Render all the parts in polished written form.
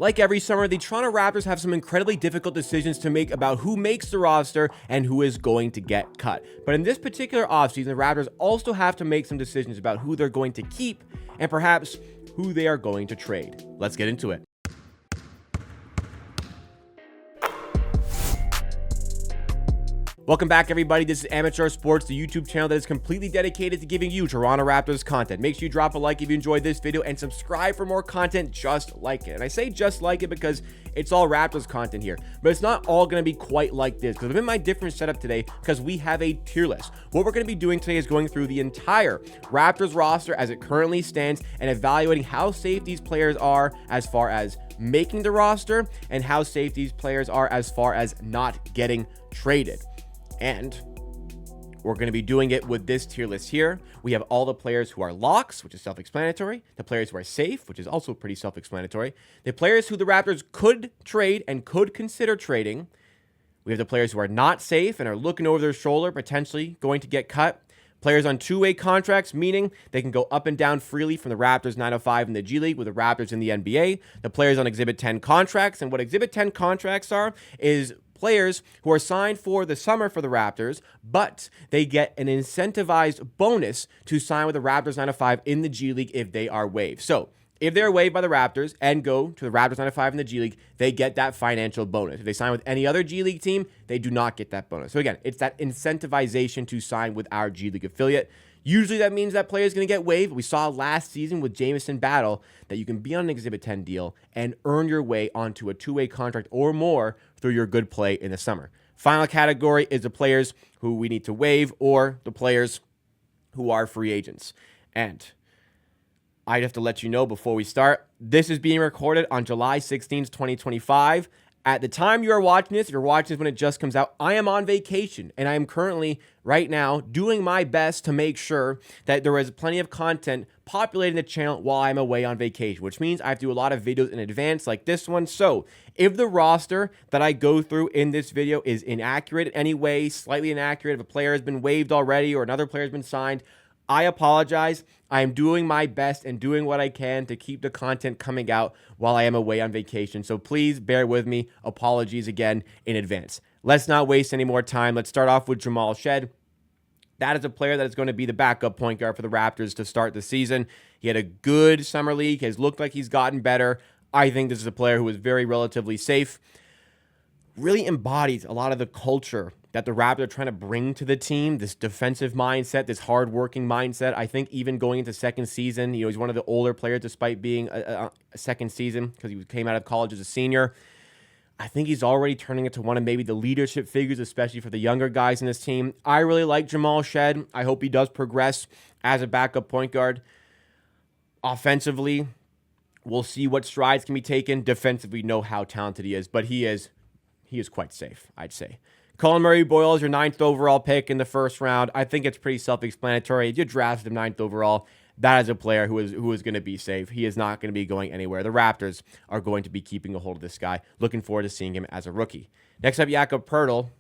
Like every summer, the Toronto Raptors have some incredibly difficult decisions to make about who makes the roster and who is going to get cut. But in this particular offseason, the Raptors also have to make some decisions about who they're going to keep and perhaps who they are going to trade. Let's get into it. Welcome back, everybody. This is Amateur Sports, the YouTube channel that is completely dedicated to giving you Toronto Raptors content. Make sure you drop a like if you enjoyed this video and subscribe for more content just like it. And I say just like it because it's all Raptors content here, but it's not all going to be quite like this because I'm in my different setup today because we have a tier list. What we're going to be doing today is going through the entire Raptors roster as it currently stands and evaluating how safe these players are as far as making the roster and how safe these players are as far as not getting traded. And we're going to be doing it with this tier list here. We have all the players who are locks, which is self-explanatory. The players who are safe, which is also pretty self-explanatory. The players who the Raptors could trade and could consider trading. We have the players who are not safe and are looking over their shoulder, potentially going to get cut. Players on two-way contracts, meaning they can go up and down freely from the Raptors 905 in the G League with the Raptors in the NBA. The players on Exhibit 10 contracts. And what Exhibit 10 contracts are is players who are signed for the summer for the Raptors, but they get an incentivized bonus to sign with the Raptors 905 in the G League if they are waived. So if they're waived by the Raptors and go to the Raptors 905 in the G League, they get that financial bonus. If they sign with any other G League team, they do not get that bonus. So again, it's that incentivization to sign with our G League affiliate. Usually that means that player is going to get waived. We saw last season with Jamison Battle that you can be on an Exhibit 10 deal and earn your way onto a two-way contract or more through your good play in the summer. Final category is the players who we need to waive or the players who are free agents. And I have to let you know before we start, this is being recorded on July 16th, 2025. At the time you are watching this, if you're watching this when it just comes out, I am on vacation, and I am currently, right now, doing my best to make sure that there is plenty of content populating the channel while I'm away on vacation, which means I have to do a lot of videos in advance like this one. So if the roster that I go through in this video is inaccurate in any way, slightly inaccurate, if a player has been waived already or another player has been signed, I apologize. I am doing my best and doing what I can to keep the content coming out while I am away on vacation. So please bear with me. Apologies again in advance. Let's not waste any more time. Let's start off with Jamal Shed. That is a player that is going to be the backup point guard for the Raptors to start the season. He had a good summer league. Has looked like he's gotten better. I think this is a player who is very relatively safe. Really embodies a lot of the culture that the Raptors are trying to bring to the team, this defensive mindset, this hard-working mindset. I think even going into second season, he's one of the older players despite being a second season because he came out of college as a senior. I think he's already turning into one of maybe the leadership figures, especially for the younger guys in this team. I really like Jamal Shed. I hope he does progress as a backup point guard. Offensively, we'll see what strides can be taken. Defensively, know how talented he is, but he is quite safe, I'd say. Colin Murray-Boyle is your 9th overall pick in the first round. I think it's pretty self-explanatory. You drafted him 9th overall. That is a player who is going to be safe. He is not going to be going anywhere. The Raptors are going to be keeping a hold of this guy. Looking forward to seeing him as a rookie. Next up, Jakob Poeltl.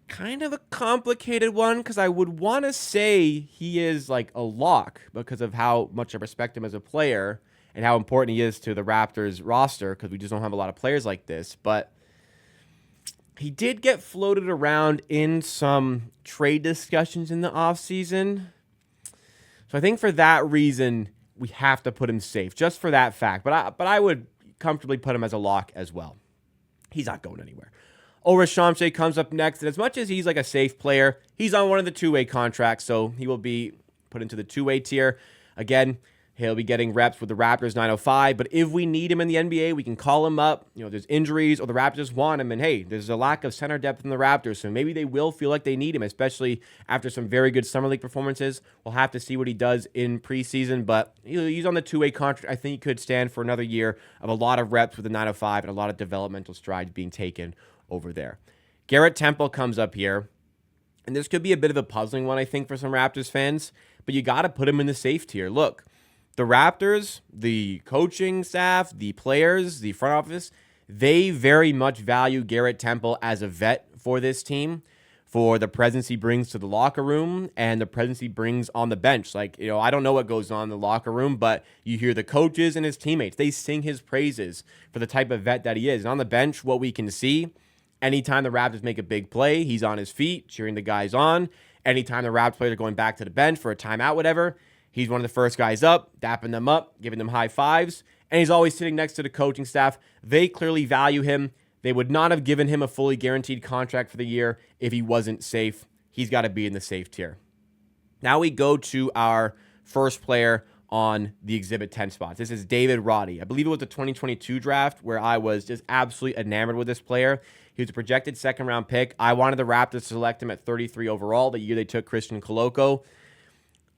Kind of a complicated one because I would want to say he is like a lock because of how much I respect him as a player and how important he is to the Raptors roster because we just don't have a lot of players like this. But he did get floated around in some trade discussions in the offseason. So I think for that reason, we have to put him safe, just for that fact. But I would comfortably put him as a lock as well. He's not going anywhere. Ulrich Shamshay comes up next. And as much as he's like a safe player, he's on one of the two-way contracts. So he will be put into the two-way tier. Again, he'll be getting reps with the Raptors 905, but if we need him in the NBA, we can call him up. There's injuries or the Raptors want him, and hey, there's a lack of center depth in the Raptors, so maybe they will feel like they need him, especially after some very good summer league performances. We'll have to see what he does in preseason, but he's on the two-way contract. I think he could stand for another year of a lot of reps with the 905 and a lot of developmental strides being taken over there. Garrett Temple comes up here, and this could be a bit of a puzzling one, I think, for some Raptors fans, but you got to put him in the safe tier. Look, the Raptors, the coaching staff, the players, the front office, they very much value Garrett Temple as a vet for this team. for the presence he brings to the locker room and the presence he brings on the bench. Like, I don't know what goes on in the locker room, but you hear the coaches and his teammates, they sing his praises for the type of vet that he is. And on the bench, what we can see, anytime the Raptors make a big play, he's on his feet, cheering the guys on. Anytime the Raptors players are going back to the bench for a timeout, whatever, he's one of the first guys up, dapping them up, giving them high fives. And he's always sitting next to the coaching staff. They clearly value him. They would not have given him a fully guaranteed contract for the year if he wasn't safe. He's got to be in the safe tier. Now we go to our first player on the Exhibit 10 spots. This is David Roddy. I believe it was the 2022 draft where I was just absolutely enamored with this player. He was a projected second-round pick. I wanted the Raptors to select him at 33 overall, the year they took Christian Koloko.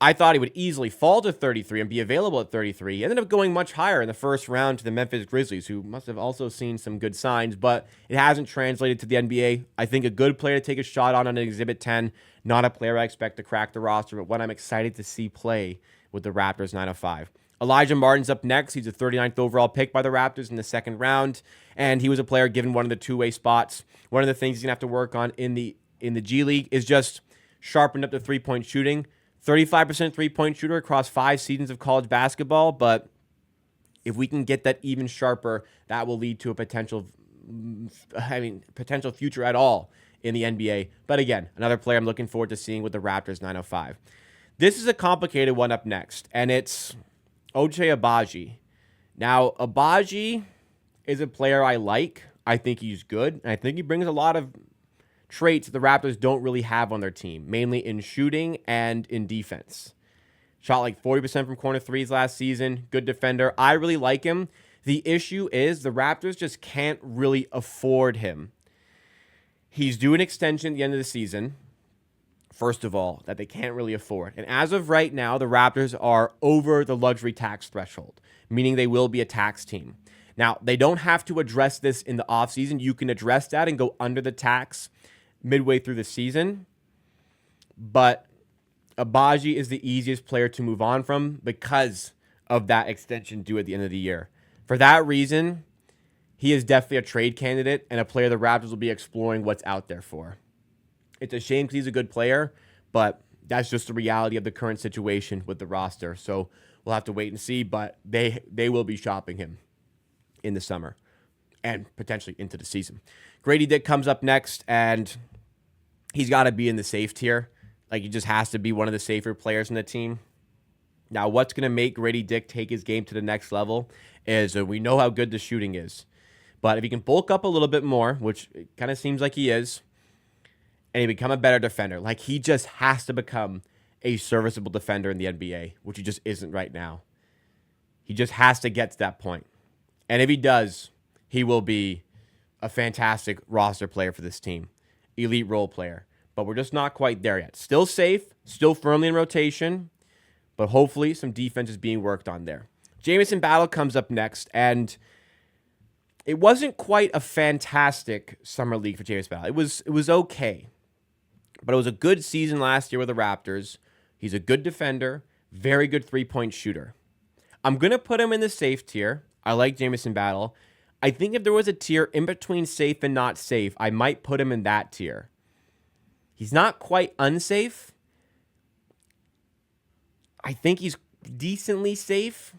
I thought he would easily fall to 33 and be available at 33. He ended up going much higher in the first round to the Memphis Grizzlies, who must have also seen some good signs, but it hasn't translated to the NBA. I think a good player to take a shot on an Exhibit 10, not a player I expect to crack the roster, but one I'm excited to see play with the Raptors 905. Elijah Martin's up next. He's a 39th overall pick by the Raptors in the second round, and he was a player given one of the two-way spots. One of the things he's going to have to work on in the G League is just sharpen up the three-point shooting. 35% three-point shooter across 5 seasons of college basketball, but if we can get that even sharper, that will lead to a potential future at all in the NBA. But again, another player I'm looking forward to seeing with the Raptors 905. This is a complicated one up next, and it's Ochai Agbaji. Now, Agbaji is a player I like. I think he's good, and I think he brings a lot of traits the Raptors don't really have on their team, mainly in shooting and in defense. Shot like 40% from corner threes last season. Good defender. I really like him. The issue is the Raptors just can't really afford him. He's due an extension at the end of the season, first of all, that they can't really afford. And as of right now, the Raptors are over the luxury tax threshold, meaning they will be a tax team. Now, they don't have to address this in the offseason. You can address that and go under the tax midway through the season, but Agbaji is the easiest player to move on from because of that extension due at the end of the year. For that reason, he is definitely a trade candidate and a player the Raptors will be exploring what's out there for. It's a shame because he's a good player, but that's just the reality of the current situation with the roster. So we'll have to wait and see, but they will be shopping him in the summer and potentially into the season. Grady Dick comes up next, and he's got to be in the safe tier. Like, he just has to be one of the safer players in the team. Now, what's going to make Grady Dick take his game to the next level is we know how good the shooting is. But if he can bulk up a little bit more, which it kind of seems like he is, and he become a better defender, like he just has to become a serviceable defender in the NBA, which he just isn't right now. He just has to get to that point. And if he does, he will be a fantastic roster player for this team. Elite role player. But we're just not quite there yet. Still safe, still firmly in rotation, but hopefully some defense is being worked on there. Jamison Battle comes up next, and it wasn't quite a fantastic summer league for Jamison Battle. It was okay, but it was a good season last year with the Raptors. He's a good defender, very good three-point shooter. I'm going to put him in the safe tier. I like Jamison Battle. I think if there was a tier in between safe and not safe, I might put him in that tier. He's not quite unsafe. I think he's decently safe.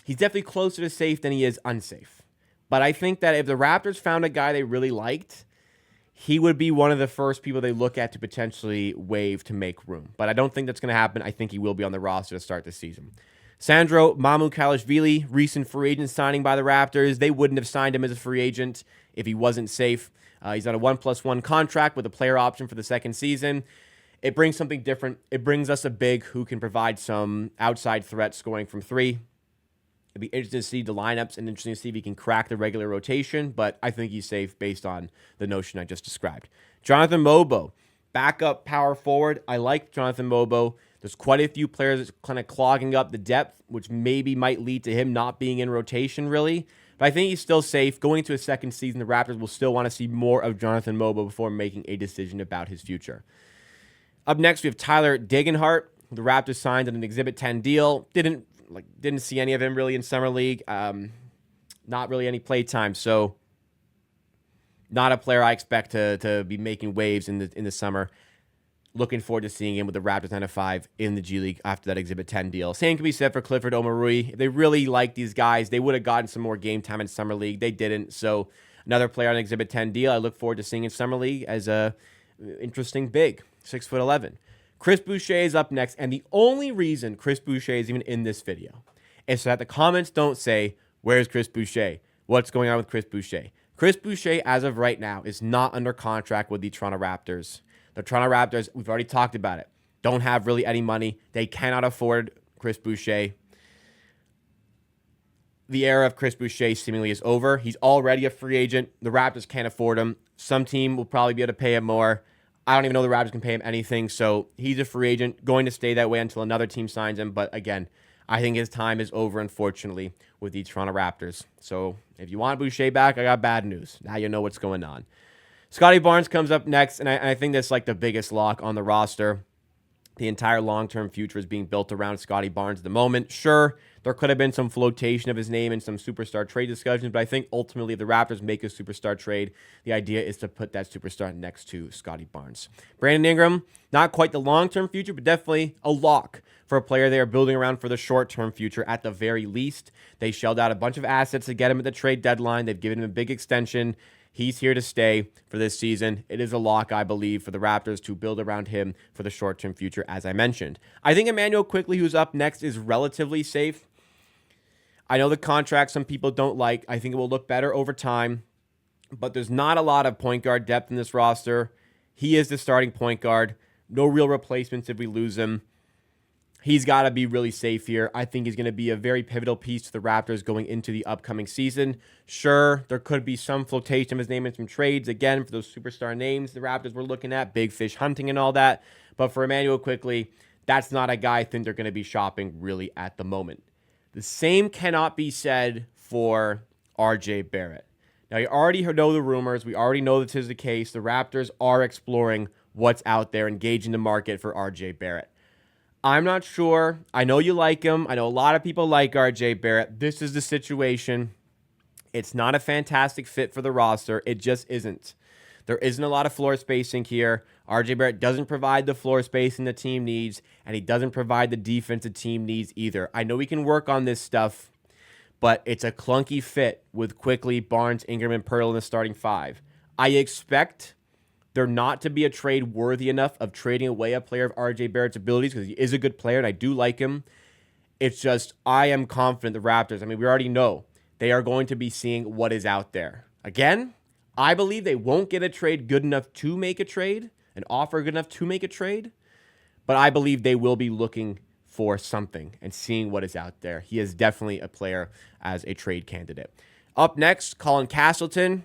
He's definitely closer to safe than he is unsafe. But I think that if the Raptors found a guy they really liked, he would be one of the first people they look at to potentially waive to make room. But I don't think that's going to happen. I think he will be on the roster to start the season. Sandro Mamukelashvili, recent free agent signing by the Raptors. They wouldn't have signed him as a free agent if he wasn't safe. He's on a 1+1 contract with a player option for the second season. It brings something different. It brings us a big who can provide some outside threat scoring from three. It'd be interesting to see the lineups and interesting to see if he can crack the regular rotation, but I think he's safe based on the notion I just described. Jonathan Mobo, backup power forward. I like Jonathan Mobo. There's quite a few players kind of clogging up the depth, which maybe might lead to him not being in rotation, really. But I think he's still safe. Going into his second season, the Raptors will still want to see more of Jonathan Mobo before making a decision about his future. Up next, we have Tyler Degenhart. The Raptors signed on an Exhibit 10 deal. Didn't see any of him really in Summer League. Not really any play time. So Not a player I expect to be making waves in the summer. Looking forward to seeing him with the Raptors 9-5 in the G League after that Exhibit 10 deal. Same can be said for Clifford Omarui. If they really like these guys, they would have gotten some more game time in Summer League. They didn't. So another player on Exhibit 10 deal I look forward to seeing in Summer League as a interesting big, 6'11". Chris Boucher is up next, and the only reason Chris Boucher is even in this video is so that the comments don't say, where's Chris Boucher? What's going on with Chris Boucher? Chris Boucher, as of right now, is not under contract with the Toronto Raptors. The Toronto Raptors, we've already talked about it, don't have really any money. They cannot afford Chris Boucher. The era of Chris Boucher seemingly is over. He's already a free agent. The Raptors can't afford him. Some team will probably be able to pay him more. I don't even know the Raptors can pay him anything, so he's a free agent, going to stay that way until another team signs him. But again, I think his time is over, unfortunately, with the Toronto Raptors. So if you want Boucher back, I got bad news. Now you know what's going on. Scotty Barnes comes up next, and I think that's like the biggest lock on the roster. The entire long-term future is being built around Scotty Barnes at the moment. Sure, there could have been some flotation of his name in some superstar trade discussions, but I think ultimately if the Raptors make a superstar trade, the idea is to put that superstar next to Scotty Barnes. Brandon Ingram, not quite the long-term future, but definitely a lock for a player they are building around for the short-term future at the very least. They shelled out a bunch of assets to get him at the trade deadline. They've given him a big extension. He's here to stay for this season. It is a lock, I believe, for the Raptors to build around him for the short-term future, as I mentioned. I think Emmanuel Quickley, who's up next, is relatively safe. I know the contract some people don't like. I think it will look better over time, but there's not a lot of point guard depth in this roster. He is the starting point guard. No real replacements if we lose him. He's got to be really safe here. I think he's going to be a very pivotal piece to the Raptors going into the upcoming season. Sure, there could be some flotation of his name in some trades, again, for those superstar names the Raptors were looking at, big fish hunting and all that. But for Emmanuel Quickley, that's not a guy I think they're going to be shopping really at the moment. The same cannot be said for RJ Barrett. Now, you already know the rumors. We already know this is the case. The Raptors are exploring what's out there, engaging the market for RJ Barrett. I'm not sure. I know you like him. I know a lot of people like RJ Barrett. This is the situation. It's not a fantastic fit for the roster. It just isn't. There isn't a lot of floor spacing here. RJ Barrett doesn't provide the floor spacing the team needs, and he doesn't provide the defense the team needs either. I know we can work on this stuff, but it's a clunky fit with Quickley, Barnes, Ingram, and Pearl in the starting five. I expect there not to be a trade worthy enough of trading away a player of RJ Barrett's abilities, because he is a good player and I do like him. It's just, I am confident the Raptors, I mean, we already know they are going to be seeing what is out there. Again, I believe they won't get a trade good enough to make a trade, an offer good enough to make a trade, but I believe they will be looking for something and seeing what is out there. He is definitely a player as a trade candidate. Up next, Colin Castleton.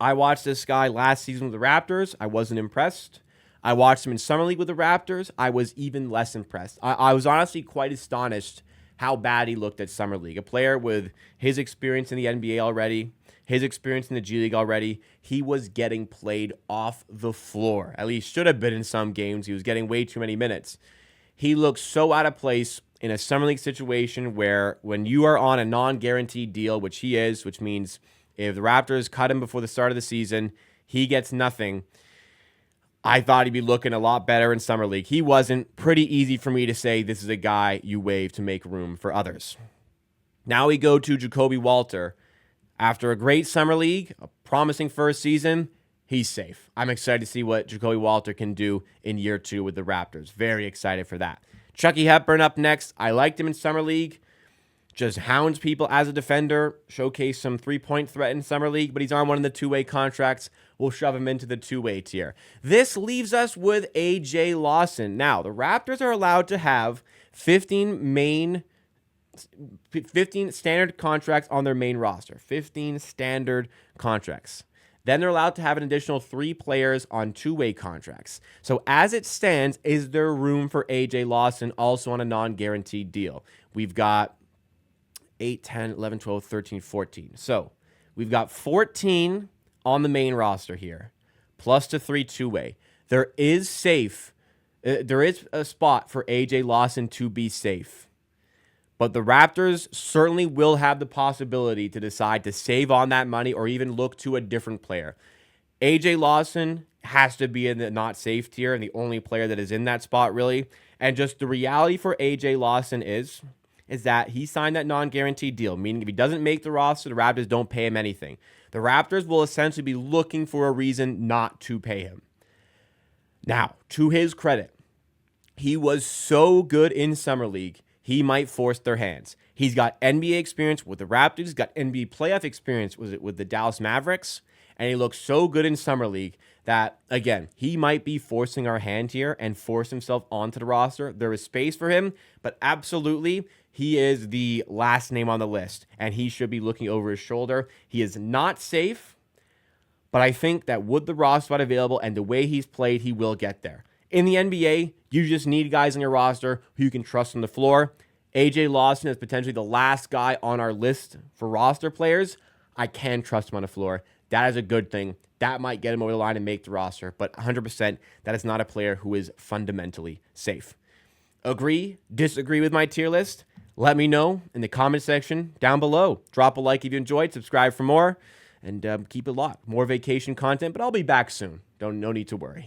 I watched this guy last season with the Raptors. I wasn't impressed. I watched him in Summer League with the Raptors. I was even less impressed. I was honestly quite astonished how bad he looked at Summer League. A player with his experience in the NBA already, his experience in the G League already, he was getting played off the floor. At least should have been in some games. He was getting way too many minutes. He looked so out of place in a Summer League situation where when you are on a non-guaranteed deal, which he is, which means if the Raptors cut him before the start of the season, he gets nothing. I thought he'd be looking a lot better in Summer League. He wasn't. Pretty easy for me to say this is a guy you waive to make room for others. Now we go to Jacoby Walter. After a great Summer League, a promising first season, he's safe. I'm excited to see what Jacoby Walter can do in year 2 with the Raptors. Very excited for that. Chucky Hepburn up next. I liked him in Summer League. Just hounds people as a defender, showcase some three-point threat in Summer League, but he's on one of the two-way contracts. We'll shove him into the two-way tier. This leaves us with A.J. Lawson. Now, the Raptors are allowed to have 15 standard contracts on their main roster. 15 standard contracts. Then they're allowed to have an additional 3 players on two-way contracts. So as it stands, is there room for A.J. Lawson also on a non-guaranteed deal? We've got 8, 10, 11, 12, 13, 14. So we've got 14 on the main roster here, plus the 3 two-way. There is a spot for A.J. Lawson to be safe. But the Raptors certainly will have the possibility to decide to save on that money or even look to a different player. AJ Lawson has to be in the not safe tier and the only player that is in that spot, really. And just the reality for AJ Lawson is that he signed that non-guaranteed deal, meaning if he doesn't make the roster, the Raptors don't pay him anything. The Raptors will essentially be looking for a reason not to pay him. Now, to his credit, he was so good in Summer League, he might force their hands. He's got NBA experience with the Raptors. He's got NBA playoff experience with the Dallas Mavericks. And he looks so good in Summer League that, again, he might be forcing our hand here and force himself onto the roster. There is space for him, but absolutely, he is the last name on the list, and he should be looking over his shoulder. He is not safe, but I think that with the roster spot available and the way he's played, he will get there. In the NBA, you just need guys on your roster who you can trust on the floor. AJ Lawson is potentially the last guy on our list for roster players. I can trust him on the floor. That is a good thing. That might get him over the line and make the roster, but 100%, that is not a player who is fundamentally safe. Agree, disagree with my tier list? Let me know in the comment section down below. Drop a like if you enjoyed, subscribe for more, and keep it locked. More vacation content, but I'll be back soon. No need to worry.